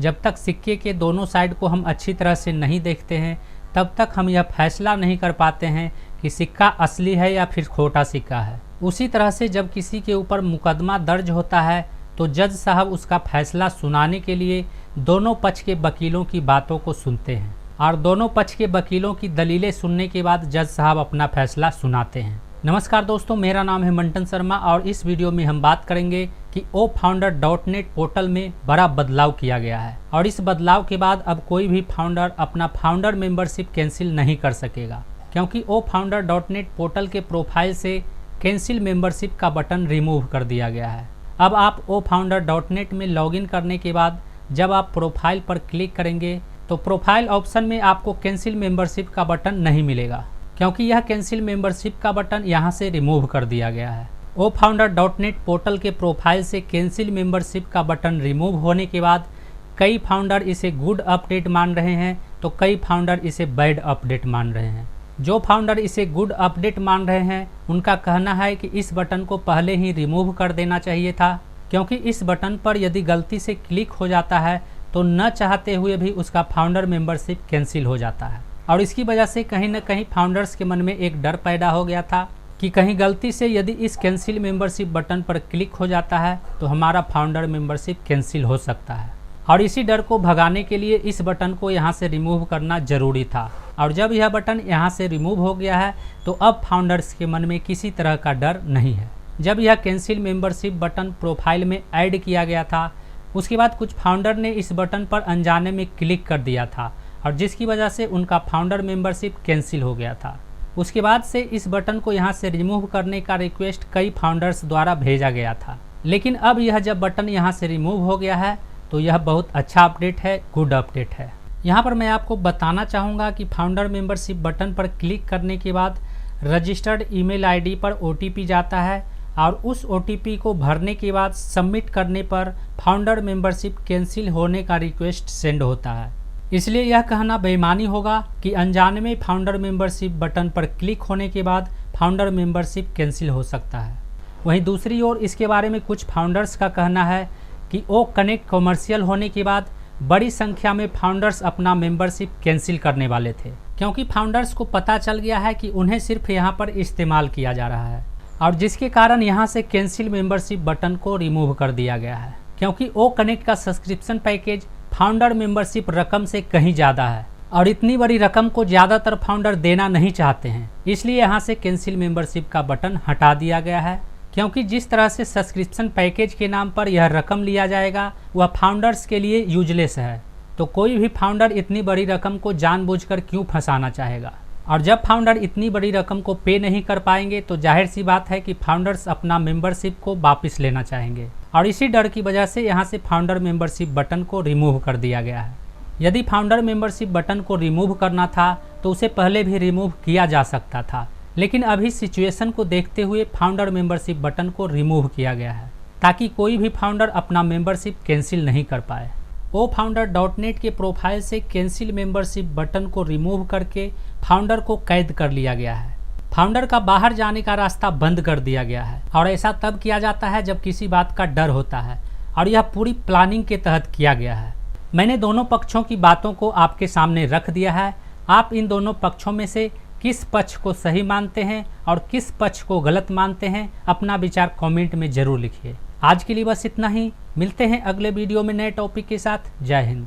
जब तक सिक्के के दोनों साइड को हम अच्छी तरह से नहीं देखते हैं तब तक हम यह फैसला नहीं कर पाते हैं कि सिक्का असली है या फिर खोटा सिक्का है। उसी तरह से जब किसी के ऊपर मुकदमा दर्ज होता है तो जज साहब उसका फैसला सुनाने के लिए दोनों पक्ष के वकीलों की बातों को सुनते हैं और दोनों पक्ष के वकीलों की दलीलें सुनने के बाद जज साहब अपना फैसला सुनाते हैं। नमस्कार दोस्तों, मेरा नाम है मंटन शर्मा और इस वीडियो में हम बात करेंगे कि oFounder.net पोर्टल में बड़ा बदलाव किया गया है और इस बदलाव के बाद अब कोई भी फाउंडर अपना फाउंडर मेंबरशिप कैंसिल नहीं कर सकेगा, क्योंकि oFounder.net पोर्टल के प्रोफाइल से कैंसिल मेंबरशिप का बटन रिमूव कर दिया गया है। अब आप oFounder.net में लॉगिन करने के बाद जब आप प्रोफाइल पर क्लिक करेंगे तो प्रोफाइल ऑप्शन में आपको कैंसिल मेंबरशिप का बटन नहीं मिलेगा, क्योंकि यह कैंसिल मेंबरशिप का बटन यहां से रिमूव कर दिया गया है। oFounder.net पोर्टल के प्रोफाइल से कैंसिल मेंबरशिप का बटन रिमूव होने के बाद कई फाउंडर इसे गुड अपडेट मान रहे हैं तो कई फाउंडर इसे बैड अपडेट मान रहे हैं। जो फाउंडर इसे गुड अपडेट मान रहे हैं उनका कहना है कि इस बटन को पहले ही रिमूव कर देना चाहिए था, क्योंकि इस बटन पर यदि गलती से क्लिक हो जाता है तो न चाहते हुए भी उसका फाउंडर मेंबरशिप कैंसिल हो जाता है और इसकी वजह से कहीं ना कहीं फाउंडर्स के मन में एक डर पैदा हो गया था कि कहीं गलती से यदि इस कैंसिल मेंबरशिप बटन पर क्लिक हो जाता है तो हमारा फाउंडर मेंबरशिप कैंसिल हो सकता है। और इसी डर को भगाने के लिए इस बटन को यहाँ से रिमूव करना ज़रूरी था और जब यह बटन यहाँ से रिमूव हो गया है तो अब फाउंडर्स के मन में किसी तरह का डर नहीं है। जब यह कैंसिल मेंबरशिप बटन प्रोफाइल में ऐड किया गया था उसके बाद कुछ फाउंडर ने इस बटन पर अनजाने में क्लिक कर दिया था और जिसकी वजह से उनका फाउंडर मेंबरशिप कैंसिल हो गया था। उसके बाद से इस बटन को यहाँ से रिमूव करने का रिक्वेस्ट कई फाउंडर्स द्वारा भेजा गया था, लेकिन अब यह जब बटन यहाँ से रिमूव हो गया है तो यह बहुत अच्छा अपडेट है, गुड अपडेट है। यहाँ पर मैं आपको बताना चाहूँगा कि फाउंडर मेंबरशिप बटन पर क्लिक करने के बाद रजिस्टर्ड ईमेल आईडी पर OTP जाता है और उस OTP को भरने के बाद सबमिट करने पर फाउंडर मेंबरशिप कैंसिल होने का रिक्वेस्ट सेंड होता है। इसलिए यह कहना बेईमानी होगा कि अनजाने में फाउंडर मेंबरशिप बटन पर क्लिक होने के बाद फाउंडर मेंबरशिप कैंसिल हो सकता है। वहीं दूसरी ओर इसके बारे में कुछ फाउंडर्स का कहना है कि ओकनेक्ट कमर्शियल होने के बाद बड़ी संख्या में फाउंडर्स अपना मेंबरशिप कैंसिल करने वाले थे, क्योंकि फाउंडर्स को पता चल गया है कि उन्हें सिर्फ यहाँ पर इस्तेमाल किया जा रहा है और जिसके कारण यहाँ से कैंसिल मेंबरशिप बटन को रिमूव कर दिया गया है, क्योंकि ओकनेक्ट का सब्सक्रिप्शन पैकेज फाउंडर मेंबरशिप रकम से कहीं ज़्यादा है और इतनी बड़ी रकम को ज़्यादातर फाउंडर देना नहीं चाहते हैं। इसलिए यहाँ से कैंसिल मेंबरशिप का बटन हटा दिया गया है, क्योंकि जिस तरह से सब्सक्रिप्शन पैकेज के नाम पर यह रकम लिया जाएगा वह फाउंडर्स के लिए यूजलेस है। तो कोई भी फाउंडर इतनी बड़ी रकम को जानबूझकर क्यों फंसाना चाहेगा, और जब फाउंडर इतनी बड़ी रकम को पे नहीं कर पाएंगे तो जाहिर सी बात है कि फाउंडर्स अपना मेंबरशिप को वापस लेना चाहेंगे और इसी डर की वजह से यहाँ से फाउंडर मेंबरशिप बटन को रिमूव कर दिया गया है। यदि फाउंडर मेंबरशिप बटन को रिमूव करना था तो उसे पहले भी रिमूव किया जा सकता था, लेकिन अभी सिचुएशन को देखते हुए फाउंडर मेंबरशिप बटन को रिमूव किया गया है ताकि कोई भी फाउंडर अपना मेंबरशिप कैंसिल नहीं कर पाए। oFounder.net के प्रोफाइल से कैंसिल मेंबरशिप बटन को रिमूव करके फाउंडर को कैद कर लिया गया है। फाउंडर का बाहर जाने का रास्ता बंद कर दिया गया है और ऐसा तब किया जाता है जब किसी बात का डर होता है और यह पूरी प्लानिंग के तहत किया गया है। मैंने दोनों पक्षों की बातों को आपके सामने रख दिया है। आप इन दोनों पक्षों में से किस पक्ष को सही मानते हैं और किस पक्ष को गलत मानते हैं, अपना विचार कमेंट में ज़रूर लिखिए। आज के लिए बस इतना ही, मिलते हैं अगले वीडियो में नए टॉपिक के साथ। जय हिंद।